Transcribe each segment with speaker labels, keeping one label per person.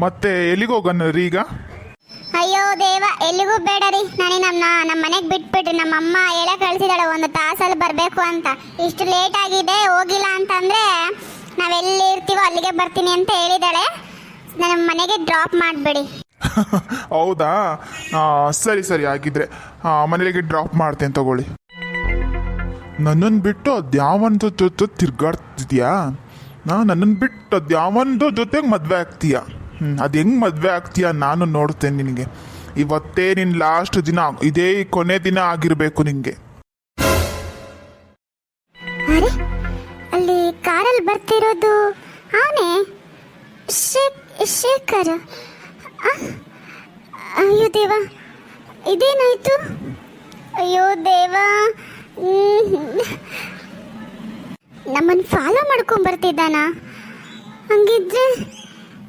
Speaker 1: ಮತ್ತೆ ಎಲ್ಲಿಗೆ ಹೋಗೋಣ ರೀ ಈಗ?
Speaker 2: ಅಯ್ಯೋ ದೇವ, ಎಲ್ಲಿಗೂ ಬೇಡ ರೀ. ನನಗೆ ನಮ್ಮ ಮನೆಗೆ ಬಿಟ್ಬಿಟ್ರಿ. ನಮ್ಮ ಅಮ್ಮ ಹೇಳೇ ಕಳಿಸಿದಾಳೆ ಒಂದು ತಾಸಲ್ಲಿ ಬರಬೇಕು ಅಂತ. ಇಷ್ಟು ಲೇಟ್ ಆಗಿದೆ, ಹೋಗಿಲ್ಲ ಅಂತಂದರೆ ನಾವೆಲ್ಲಿ ಇರ್ತೀವೋ ಅಲ್ಲಿಗೆ ಬರ್ತೀನಿ ಅಂತ ಹೇಳಿದಾಳೆ. ನನ್ನ ಮನೆಗೆ ಡ್ರಾಪ್ ಮಾಡಿಬಿಡಿ.
Speaker 1: ಹೌದಾ, ಸರಿ ಸರಿ ಆಗಿದ್ರೆ ಮನೆಗೆ ಡ್ರಾಪ್ ಮಾಡ್ತೇನೆ ತಗೊಳ್ಳಿ. ನನ್ನನ್ನು ಬಿಟ್ಟು ಅದ್ಯಾವೊಂದು ಜೊತೆ ತಿರ್ಗಾಡ್ತಿದ್ಯಾ? ನನ್ನನ್ನು ಬಿಟ್ಟು ಅದ್ಯಾವೊಂದು ಜೊತೆಗೆ ಮದುವೆ ಆಗ್ತೀಯಾ? ಅದು ಹೆಂಗೆ ಮದುವೆ ಆಗ್ತೀಯಾ ನಾನು ನೋಡ್ತೇನೆ ನಿನಗೆ. ಇವತ್ತೇ ನಿನ್ನ ಲಾಸ್ಟ್ ದಿನ, ಇದೇ ಕೊನೆ ದಿನ ಆಗಿರಬೇಕು ನಿನಗೆ.
Speaker 2: ಅರೆ, ಅಲ್ಲಿ ಕಾರಲ್ಲಿ ಬರ್ತಿರೋದು ಅವನೇ, ಶೇಖರ್. ಅಯ್ಯೋ ದೇವ, ಇದೇನಾಯ್ತು? ಅಯ್ಯೋ ದೇವ, ನಮ್ಮನ್ನು ಫಾಲೋ ಮಾಡ್ಕೊಂಡ್ ಬರ್ತಿದ್ದಾನ? ಹಂಗಿದ್ರೆ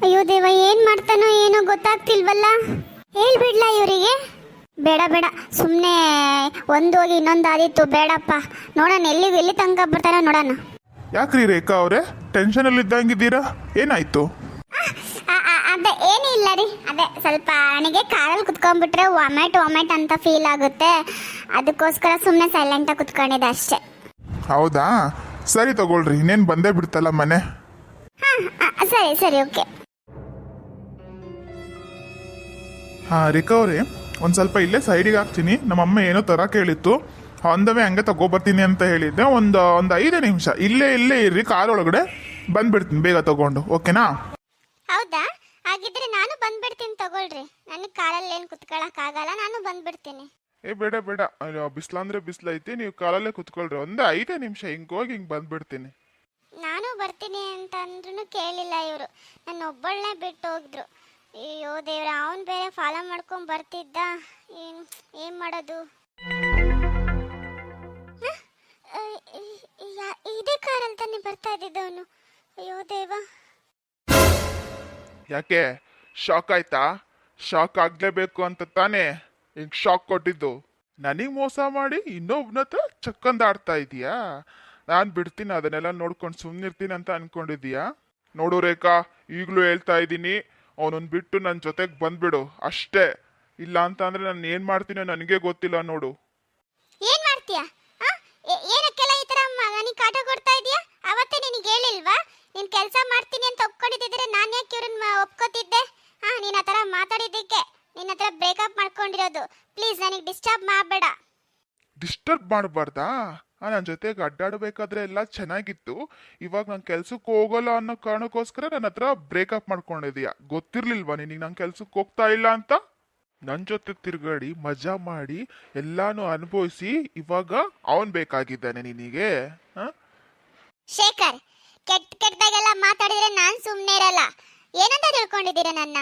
Speaker 2: ಅಯ್ಯೋ ದೇವ, ಏನು ಮಾಡ್ತಾನೋ ಏನೋ ಗೊತ್ತಾಗ್ತಿಲ್ವಲ್ಲ. ಹೇಳ್ಬಿಡ್ಲಾ ಇವರಿಗೆ? ಬೇಡ ಬೇಡ, ಸುಮ್ಮನೆ ಒಂದು ಹೋಗಿ ಇನ್ನೊಂದು ಆದಿತ್ತು, ಬೇಡಪ್ಪ. ನೋಡೋಣ ಎಲ್ಲಿ ತನಕ ಬರ್ತಾರ ನೋಡೋಣ.
Speaker 1: ಯಾಕ್ರಿ ರೇಖಾ ಅವರೇ ಟೆನ್ಷನಲ್ಲಿ ಇದ್ದಂಗಿದ್ದೀರಾ? ಏನಾಯ್ತು?
Speaker 2: ಅದೇ ಏನಿಲ್ಲ ರೀ, ಅದೇ ಸ್ವಲ್ಪ ನನಗೆ ಕಾರಲ್ಲಿ ಕುತ್ಕೊಂಡ್ಬಿಟ್ರೆ ವಾಮೆಟ್ ಅಂತ ಫೀಲ್ ಆಗುತ್ತೆ. ಅದಕ್ಕೋಸ್ಕರ ಸುಮ್ಮನೆ ಸೈಲೆಂಟಾಗಿ ಕುತ್ಕೊಂಡಿದ್ದೆ ಅಷ್ಟೇ.
Speaker 1: ಹೌದಾ, ಸರಿ ತಗೊಳ್ರಿ, ಇನ್ನೇನು ಬಂದೇ ಬಿಡ್ತಲ್ಲ ಮನೆ.
Speaker 2: ಹಾಂ, ಸರಿ ಸರಿ, ಓಕೆ.
Speaker 1: ರೇಖಾ ಅವರೇ, ಒಂದು ಸ್ವಲ್ಪ ಇಲ್ಲೇ ಸೈಡಿಗೆ ಹಾಕ್ತೀನಿ. ನಮ್ಮಮ್ಮ ಏನೋ ತರಕ್ಕೆ ಹೇಳಿತ್ತು, ಅಂದವೇ ಹಂಗೆ ತಗೋಬರ್ತೀನಿ ಅಂತ ಹೇಳಿದ್ದೆ. ಒಂದು 5 ನಿಮಿಷ ಇಲ್ಲೇ ಇರ್ರಿ, ಕಾರ್ ಒಳಗಡೆ ಬಂದ್ಬಿಡ್ತೀನಿ ಬೇಗ ತಗೊಂಡು, ಓಕೆನಾ?
Speaker 2: ಹೌದಾ, ಹಾಗಿದ್ರೆ ನಾನು ಬಂದ್ಬಿಡ್ತೀನಿ ತಗೊಳ್ರಿ. ನನಗೆ ಕಾರಲ್ಲಿ ಏನು ಕುತ್ಕೊಳ್ಳೋಕ್ಕಾಗಲ್ಲ, ನಾನು ಬಂದ್ಬಿಡ್ತೀನಿ.
Speaker 1: ಬೇಡ ಬೇಡ, ಬಿಸಿಲಂದ್ರೆ ಬಿಸಿಲೈತಿ, ನೀವು ಕಾಲಲ್ಲೇ ಕುತ್ಕೊಳ್ರಿ. ಒಂದು 5 ನಿಮಿಷ ಹಿಂಗೋಗಿ ಹಿಂಗೆ ಬಂದ್ಬಿಡ್ತೀನಿ.
Speaker 2: ನಾನು ಬರ್ತೀನಿ ಅಂತ ಅಂದ್ರೂ ಕೇಳಿಲ್ಲ ಇವರು, ನನ್ನ ಒಬ್ಬಳನ್ನೇ ಬಿಟ್ಟು ಹೋಗಿದ್ರು. ಅಯ್ಯೋ ದೇವ್ರ, ಅವನು ಬೇರೆ ಫಾಲೋ ಮಾಡ್ಕೊಂಡು ಬರ್ತಿದ್ದ. ಏನು ಮಾಡೋದು? ಇದೇ ಕಾರಲ್ಲಿ ತಾನೇ ಬರ್ತಾ ಇದ್ದಿದ್ದವನು. ಅಯ್ಯೋ ದೇವ,
Speaker 1: ಯಾಕೆ ಶಾಕ್ ಆಯ್ತಾ? ಶಾಕ್ ಆಗ್ಲೇಬೇಕು ಅಂತ ತಾನೇ ಹಿಂಗೆ ಶಾಕ್ ಕೊಟ್ಟಿದ್ದು. ನನಗೆ ಮೋಸ ಮಾಡಿ ಇನ್ನೊಬ್ಬನ ಹತ್ರ ಚಕ್ಕಂದಾಡ್ತಾ ಇದೀಯಾ? ನಾನು ಬಿಡ್ತೀನಿ, ಅದನ್ನೆಲ್ಲ ನೋಡ್ಕೊಂಡು ಸುಮ್ಮನಿರ್ತೀನಿ ಅಂತ ಅನ್ಕೊಂಡಿದೀಯಾ? ನೋಡು ರೇಖಾ, ಈಗಲೂ ಹೇಳ್ತಾ ಇದ್ದೀನಿ, ಅವನನ್ನು ಬಿಟ್ಟು ನನ್ನ ಜೊತೆಗೆ ಬಂದ್ಬಿಡು ಅಷ್ಟೇ. ಇಲ್ಲ ಅಂತ ಅಂದ್ರೆ ನಾನು ಏನು ಮಾಡ್ತೀನೋ ನನಗೆ ಗೊತ್ತಿಲ್ಲ. ನೋಡು,
Speaker 2: ಏನ್ ಮಾಡ್ತೀಯಾ? ಏನಕ್ಕೆಲ್ಲ ಈ ತರ ನನಗೆ ಕಾಟ ಕೊಡ್ತಾ ಇದೀಯಾ? ಅವತ್ತೇ ನಿನಗೆ ಹೇಳಿಲ್ವಾ ನೀನು ಕೆಲಸ ಮಾಡ್ತೀನಿ ಅಂತ ಒಪ್ಕೊಂಡಿದ್ದಿದ್ರೆ ನಾನು ಯಾಕೆ ಇವ್ರನ್ನ ಒಪ್ಕೋತಿದ್ದೆ? ನೀನು ಆ ಥರ ಮಾತಾಡಿದ್ದಕ್ಕೆ ನಿನ್ನ ಹತ್ರ ಬ್ರೇಕಪ್ ಮಾಡ್ಕೊಂಡಿರೋದು. ಪ್ಲೀಸ್ ನನಗೆ ಡಿಸ್ಟರ್ಬ್ ಮಾಡಬೇಡ.
Speaker 1: ಡಿಸ್ಟರ್ಬ್ ಮಾಡಬಾರ್ದಾ? ನನ್ನ ಜೊತೆಗೆ ಅಡ್ಡಾಡಬೇಕಾದ್ರೆ ಎಲ್ಲ ಚೆನ್ನಾಗಿತ್ತು. ಇವಾಗ ನಾನು ಕೆಲ್ಸಕ್ಕೆ ಹೋಗಲ್ಲ ಅನ್ನೋ ಕಾರಣಕ್ಕೋಸ್ಕರ ನನ್ನ ಹತ್ರ ಬ್ರೇಕಪ್ ಮಾಡ್ಕೊಂಡಿದೀಯ. ಗೊತ್ತಿರ್ಲಿಲ್ವಾ ನಿನಗೆ ನಾನು ಕೆಲ್ಸಕ್ಕೆ ಹೋಗ್ತಾ ಇಲ್ಲ ಅಂತ? ನನ್ನ ಜೊತೆ ತಿರುಗಾಡಿ ಮಜಾ ಮಾಡಿ ಎಲ್ಲಾನು ಅನುಭವಿಸಿ ಇವಾಗ ಅವನ್ ಬೇಕಾಗಿದ್ದಾನೆ ನಿನಗೆ?
Speaker 2: ಶೇಖರ್, ಕೆಟ್ಟದಾಗೆಲ್ಲ ಮಾತಾಡಿದ್ರೆ ನಾನು ಸುಮ್ಮನೆ ಇರಲ್ಲ. ಏನಂತ ತಿಳ್ಕೊಂಡಿದ್ದೀರಾ ನನ್ನ?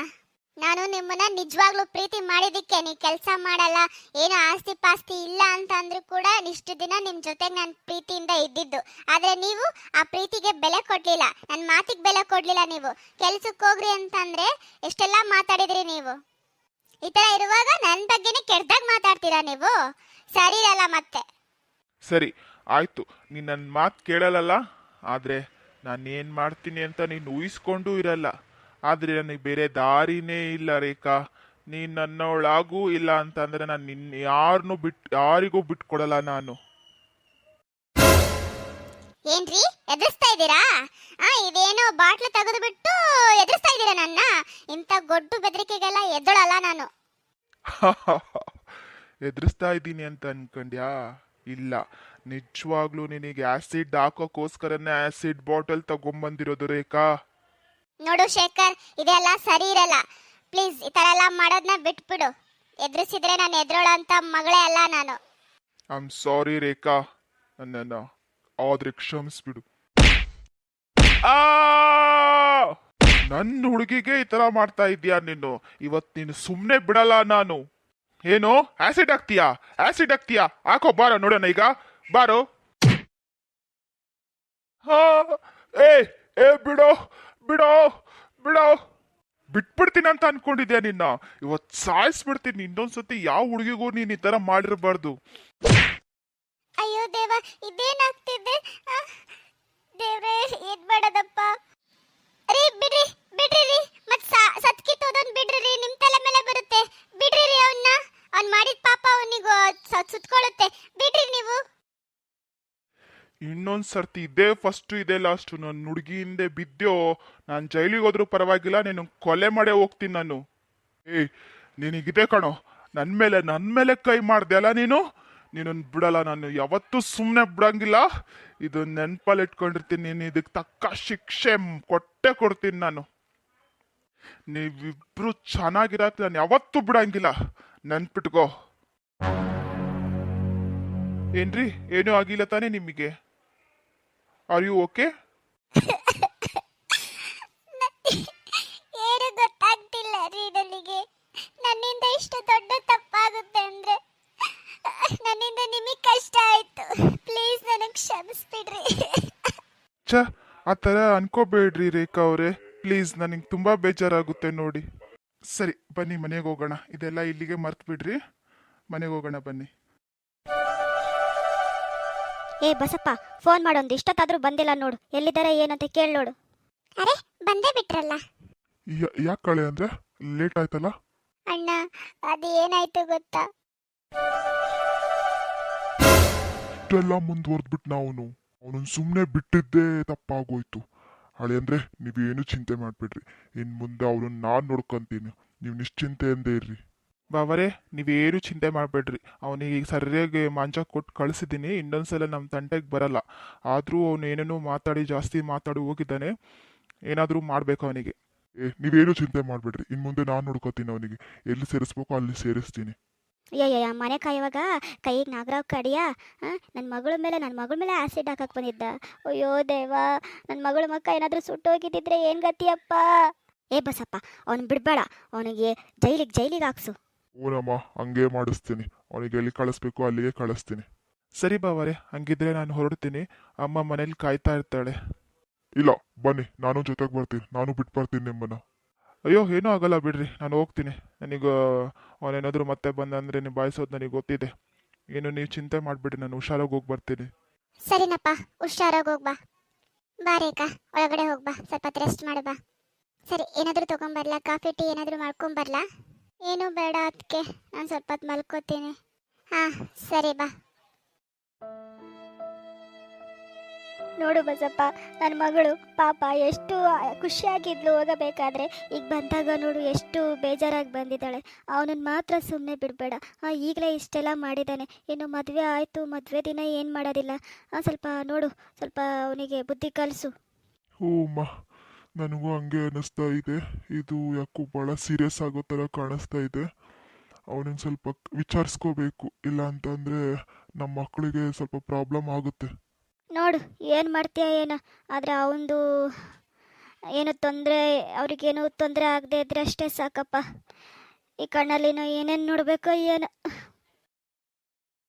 Speaker 2: ನಾನು ನಿಮ್ಮನ್ನ ನಿಜವಾಗ್ಲೂ ಪ್ರೀತಿ ಮಾಡಿದ್ದಕ್ಕೆ ನೀವು ಕೆಲಸ ಮಾಡಲ್ಲ, ಏನೋ ಆಸ್ತಿ ಪಾಸ್ತಿ ಇಲ್ಲ ಅಂತ ಅಂದ್ರೂ ಕೂಡ ಇಷ್ಟು ದಿನ ನಿಮ್ಮ ಜೊತೆಗೆ ನಾನು ಪ್ರೀತಿಯಿಂದ ಇದ್ದಿದ್ದು. ಆದರೆ ನೀವು ಆ ಪ್ರೀತಿಗೆ ಬೆಲೆ ಕೊಡಲಿಲ್ಲ, ನನ್ನ ಮಾತಿಗೆ ಬೆಲೆ ಕೊಡಲಿಲ್ಲ. ನೀವು ಕೆಲ್ಸಕ್ಕೆ ಹೋಗ್ರಿ ಅಂತಂದರೆ ಎಷ್ಟೆಲ್ಲ ಮಾತಾಡಿದ್ರಿ ನೀವು. ಈ ಥರ ಇರುವಾಗ ನನ್ನ ಬಗ್ಗೆನೇ ಕೆಟ್ಟದಾಗ ಮಾತಾಡ್ತೀರಾ ನೀವು? ಸರಿ ಇರಲ್ಲ ಮತ್ತೆ.
Speaker 1: ಸರಿ ಆಯ್ತು, ನೀನು ನನ್ನ ಮಾತು ಕೇಳಲ್ಲ. ಆದರೆ ನಾನು ಏನು ಮಾಡ್ತೀನಿ ಅಂತ ನೀನು ಊಹಿಸ್ಕೊಂಡು ಇರಲ್ಲ. ಆದರೆ ನನಗೆ ಬೇರೆ ದಾರಿನೇ ಇಲ್ಲ ರೇಖಾ. ನೀನು ನನ್ನವಳಾಗೂ ಇಲ್ಲ ಅಂತಂದರೆ ನಾನು ಯಾರಿಗೂ ಬಿಟ್ಕೊಡಲ್ಲ ನಾನು.
Speaker 2: ಏನ್ರಿ ಎದುರಿಸ್ತಾ ಇದ್ದೀರಾ? ಇದೇನೋ ಬಾಟ್ಲು ತೆಗೆದು ಬಿಟ್ಟು ಎದುರಿಸ್ತಾ ಇದ್ದೀರಾ ನನ್ನ? ಇಂಥ ಗೊಡ್ಡು ಬೆದರಿಕೆಗೆಲ್ಲ ಎದ್ದಳಲ್ಲ ನಾನು.
Speaker 1: ಎದುರಿಸ್ತಾ ಇದ್ದೀನಿ ಅಂತ ಅನ್ಕೊಂಡ್ಯಾ? ಇಲ್ಲ, ನಿಜವಾಗ್ಲೂ ನಿನಗೆ ಆಸಿಡ್ ಹಾಕೋಕ್ಕೋಸ್ಕರನೇ ಆಸಿಡ್ ಬಾಟಲ್ ತಗೊಂಬಂದಿರೋದು ರೇಖಾ.
Speaker 2: ನೋಡು ಶೇಖರ್, ಇದೆಲ್ಲ ಸರಿ ಇರಲ್ಲ. ಪ್ಲೀಸ್ ಈ ಥರ ಎಲ್ಲ ಮಾಡೋದನ್ನ ಬಿಟ್ಬಿಡು. ಎದುರಿಸಿದ್ರೆ ನಾನು ಎದುರೋಳ ಅಂತ ಮಗಳೇ ಅಲ್ಲ ನಾನು.
Speaker 1: ಐ ಆಮ್ ಸಾರಿ ರೇಖಾ, ನನ್ನನ್ನು ಆದ್ರೆ ಕ್ಷಮಿಸ್ಬಿಡು. ನನ್ನ ಹುಡುಗಿಗೆ ಈ ತರ ಮಾಡ್ತಾ ಇದೀಯಾ ನೀನು? ಇವತ್ತು ನೀನು ಸುಮ್ಮನೆ ಬಿಡಲ್ಲ ನಾನು. ಏನು ಆಸಿಡ್ ಹಾಕ್ತೀಯಾ? ಹಾಕೋ, ಬಾರೋ ನೋಡೋಣ ಈಗ, ಬಾರೋ. ಏ ಬಿಡೋ ಬಿಡೋ ಬಿಡೋ. ಬಿಟ್ಬಿಡ್ತೀನಿ ಅಂತ ಅನ್ಕೊಂಡಿದ್ಯಾ ನಿನ್ನ? ಇವತ್ತು ಸಾಯಿಸ್ಬಿಡ್ತೀನಿ. ಇನ್ನೊಂದ್ಸತಿ ಯಾವ ಹುಡುಗಿಗೂ ನೀನ್ ಈ ತರ ಮಾಡಿರಬಾರ್ದು.
Speaker 2: ಅಯ್ಯೋ ದೇವ, ಇದೇನಾಗ್ತಿದೆ? ದೇವ್ರೇ, ಏನ್ ಮಾಡೋದಪ್ಪ? ರೀ ಬಿಡ್ರಿ ಬಿಡ್ರಿ ರೀ, ಮತ್ತೆ
Speaker 1: ಇನ್ನೊಂದು ಸರ್ತಿ ಇದೇ ಫಸ್ಟು ಇದೇ ಲಾಸ್ಟು ನನ್ನ ಹುಡುಗಿ ಹಿಂದೆ ಬಿದ್ದೋ ನಾನು ಜೈಲಿಗೆ ಹೋದ್ರೂ ಪರವಾಗಿಲ್ಲ ನೀನು ಕೊಲೆ ಮಾಡೇ ಹೋಗ್ತೀನಿ ನಾನು. ಏಯ್ ನಿನಗಿದೆ ಕಣೋ, ನನ್ನ ಮೇಲೆ ಕೈ ಮಾಡ್ದೆ ಅಲ್ಲ ನೀನನ್ನು ಬಿಡಲ್ಲ ನಾನು, ಯಾವತ್ತೂ ಸುಮ್ಮನೆ ಬಿಡಂಗಿಲ್ಲ. ಇದು ನೆನ್ಪಲ್ಲಿ ಇಟ್ಕೊಂಡಿರ್ತೀನಿ, ನೀನು ಇದಕ್ಕೆ ತಕ್ಕ ಶಿಕ್ಷೆ ಕೊಟ್ಟೆ ಕೊಡ್ತೀನಿ ನಾನು. ನೀವಿಬ್ರು ಚೆನ್ನಾಗಿರತ್ತೆ ನಾನು ಯಾವತ್ತೂ ಬಿಡಂಗಿಲ್ಲ, ನೆನ್ಪಿಟ್ಕೋ. ಏನ್ರಿ, ಏನೂ ಆಗಿಲ್ಲ ತಾನೇ ನಿಮಗೆ? Are you okay?
Speaker 2: ಏನು ಗೊತ್ತಾಗ್ತಿಲ್ಲ ರೀ ನನಗೆ. ನನ್ನಿಂದ ಇಷ್ಟು ದೊಡ್ಡ ತಪ್ಪಾಗುತ್ತೆ ಅಂದ್ರೆ ನನ್ನಿಂದ ನಿಮಗೆ ಕಷ್ಟ ಆಯ್ತು. ಪ್ಲೀಸ್ ನನಗೆ ಕ್ಷಮಿಸ್ಬಿಡ್ರಿ.
Speaker 1: ಛ, ಆ ಥರ ಅನ್ಕೋಬೇಡ್ರಿ ರೇಖಾ ಅವರೇ, ಪ್ಲೀಸ್. ನನಗೆ ತುಂಬ ಬೇಜಾರಾಗುತ್ತೆ ನೋಡಿ. ಸರಿ ಬನ್ನಿ ಮನೆಗೆ ಹೋಗೋಣ, ಇದೆಲ್ಲ ಇಲ್ಲಿಗೆ ಮರ್ತು ಬಿಡ್ರಿ, ಮನೆಗೆ ಹೋಗೋಣ ಬನ್ನಿ.
Speaker 3: ಏ ಬಸಪ್ಪ, ಫೋನ್ ಮಾಡೊಂದು ಇಷ್ಟೊತ್ತಾದ್ರೂ ಬಂದಿಲ್ಲ ನೋಡು, ಎಲ್ಲಿದ್ದಾರೆ ಏನಂತ ಕೇಳಿ ನೋಡು.
Speaker 2: ಅರೆ ಬಂದೇ ಬಿಟ್ರಲ್ಲ
Speaker 1: ಯಾಕೆ ಕಳೆ ಅಂದ್ರೆ ಲೇಟ್ ಆಯ್ತಲ್ಲ?
Speaker 2: ಅಣ್ಣ. ಅದು ಏನಾಯ್ತು ಗೊತ್ತಾ?
Speaker 1: ಇಷ್ಟೆಲ್ಲ ಮುಂದುವರೆದ್ಬಿಟ್ಟು ಅವನನ್ನು ಸುಮ್ಮನೆ ಬಿಟ್ಟಿದ್ದೇ ತಪ್ಪಾಗೋಯ್ತು. ಹಳೆ ಅಂದ್ರೆ ನೀವೇನು ಚಿಂತೆ ಮಾಡ್ಬಿಡ್ರಿ, ಇನ್ನು ಮುಂದೆ ಅವನನ್ನು ನಾನು ನೋಡ್ಕೊಂತೀನಿ, ನೀವು ನಿಶ್ಚಿಂತೆಯಿಂದ ಇರ್ರಿ. ಬಾವರೇ, ನೀವೇನು ಚಿಂತೆ ಮಾಡಬೇಡ್ರಿ, ಅವನಿಗೆ ಈಗ ಸರಿಯಾಗಿ ಮಾಂಜ ಕೊಟ್ಟು ಕಳಿಸಿದ್ದೀನಿ, ಇನ್ನೊಂದ್ಸಲ ನಮ್ಮ ತಂಟೆಗೆ ಬರಲ್ಲ. ಆದರೂ ಅವನು ಏನೇನೋ ಜಾಸ್ತಿ ಮಾತಾಡಿ ಹೋಗಿದ್ದಾನೆ, ಏನಾದರೂ ಮಾಡಬೇಕು ಅವನಿಗೆ. ನೀವೇನು ಚಿಂತೆ ಮಾಡಬೇಡ್ರಿ, ಇನ್ನು ಮುಂದೆ ನಾನು ನೋಡ್ಕೋತೀನಿ, ಅವನಿಗೆ ಎಲ್ಲಿ ಸೇರಿಸ್ಬೇಕು ಅಲ್ಲಿ ಸೇರಿಸ್ತೀನಿ.
Speaker 3: ಅಯ್ಯಯ್ಯ, ಮನೆ ಕಾಯುವಾಗ ಕೈಗೆ ನಾಗರಾವ್ ಕಡಿಯ ನನ್ನ ಮಗಳ ಮೇಲೆ ಆ್ಯಸಿಡ್ ಹಾಕಕ್ಕೆ ಬಂದಿದ್ದ. ಅಯ್ಯೋ ದೇವಾ, ನನ್ನ ಮಗಳ ಮಕ್ಕ ಏನಾದರೂ ಸುಟ್ಟೋಗಿದ್ದಿದ್ರೆ ಏನು ಗತಿಯಪ್ಪ. ಏ ಬಸಪ್ಪ, ಅವನು ಬಿಡಬೇಡ, ಅವನಿಗೆ ಜೈಲಿಗೆ ಹಾಕ್ಸು.
Speaker 1: ಓನಮ್ಮ, ಹಂಗೆ ಮಾಡಿಸ್ತೀನಿ, ಅವನಿಗೆ ಎಲ್ಲಿ ಕಳಿಸ್ಬೇಕು ಅಲ್ಲಿಗೆ ಕಳಿಸ್ತೀನಿ. ಸರಿ ಬಾವರೇ, ಹಂಗಿದ್ರೆ ನಾನು ಹೊರಡ್ತೀನಿ, ಅಮ್ಮ ಮನೇಲಿ ಕಾಯ್ತಾ ಇರ್ತಾಳೆ. ಇಲ್ಲ ಬನ್ನಿ, ನಾನು ಜೊತೆಗೆ ಬರ್ತೀನಿ, ನಾನು ಬಿಟ್ಟು ಬರ್ತೀನಿ ನಿಮ್ಮನ್ನ. ಅಯ್ಯೋ ಏನೂ ಆಗಲ್ಲ ಬಿಡ್ರಿ, ನಾನು ಹೋಗ್ತೀನಿ. ನನಗೆ ಅವನೇನಾದರೂ ಮತ್ತೆ ಬಂದಂದ್ರೆ ನಿಭಾಯಿಸೋದು ನನಗೆ ಗೊತ್ತಿದೆ. ಏನು ನೀವು ಚಿಂತೆ ಮಾಡಿಬಿಡ್ರಿ, ನಾನು ಹುಷಾರಾಗಿ ಹೋಗಿ ಬರ್ತೀನಿ.
Speaker 2: ಸರಿನಪ್ಪ, ಹುಷಾರಾಗಿ ಹೋಗ್ಬಾ. ಬಾ ರೇಖಾ, ಒಳಗಡೆ ಹೋಗ್ಬಾ, ಸ್ವಲ್ಪ ಹೊತ್ತು ರೆಸ್ಟ್ ಮಾಡು ಬಾ. ಸರಿ, ಏನಾದರೂ ತೊಗೊಂಬರ್ಲಾ? ಕಾಫಿ ಟೀ ಏನಾದರೂ ಮಾಡ್ಕೊಂಬರ್ಲಾ? ಏನೂ ಬೇಡ ಅದಕ್ಕೆ, ನಾನು ಸ್ವಲ್ಪ ಹೊತ್ತು ಮಲ್ಕೋತೀನಿ. ಹಾಂ ಸರಿ ಬಾ.
Speaker 3: ನೋಡು ಬಸಪ್ಪ, ನನ್ನ ಮಗಳು ಪಾಪ ಎಷ್ಟು ಖುಷಿಯಾಗಿದ್ಲು ಹೋಗಬೇಕಾದ್ರೆ, ಈಗ ಬಂದಾಗ ನೋಡು ಎಷ್ಟು ಬೇಜಾರಾಗಿ ಬಂದಿದ್ದಾಳೆ. ಅವನನ್ನು ಮಾತ್ರ ಸುಮ್ಮನೆ ಬಿಡಬೇಡ. ಈಗಲೇ ಇಷ್ಟೆಲ್ಲ ಮಾಡಿದ್ದಾನೆ, ಇನ್ನು ಮದುವೆ ಆಯಿತು, ಮದುವೆ ದಿನ ಏನು ಮಾಡೋದಿಲ್ಲ. ಸ್ವಲ್ಪ ನೋಡು, ಸ್ವಲ್ಪ ಅವನಿಗೆ ಬುದ್ಧಿ ಕಲಿಸು.
Speaker 1: ಹ್ಞೂಮ್ಮ, ನನಗೂ ಹಂಗೆ ಅನ್ನಿಸ್ತಾ ಇದೆ. ಇದು ಯಾಕೋ ಭಾಳ ಸೀರಿಯಸ್ ಆಗೋ ಥರ ಕಾಣಿಸ್ತಾ ಇದೆ. ಅವನಿಗೆ ಸ್ವಲ್ಪ ವಿಚಾರಿಸ್ಕೋಬೇಕು, ಇಲ್ಲ ಅಂತಂದರೆ ನಮ್ಮ ಮಕ್ಕಳಿಗೆ ಸ್ವಲ್ಪ ಪ್ರಾಬ್ಲಮ್ ಆಗುತ್ತೆ.
Speaker 3: ನೋಡು ಏನು ಮಾಡ್ತೀಯ ಏನೋ, ಆದರೆ ಅವನದು ಅವ್ರಿಗೇನು ತೊಂದರೆ ಆಗದೆ ಇದ್ರೆ ಅಷ್ಟೇ ಸಾಕಪ್ಪ. ಈ ಕಣ್ಣಲ್ಲಿನೋ ಏನೇನು ನೋಡಬೇಕೋ ಏನೋ.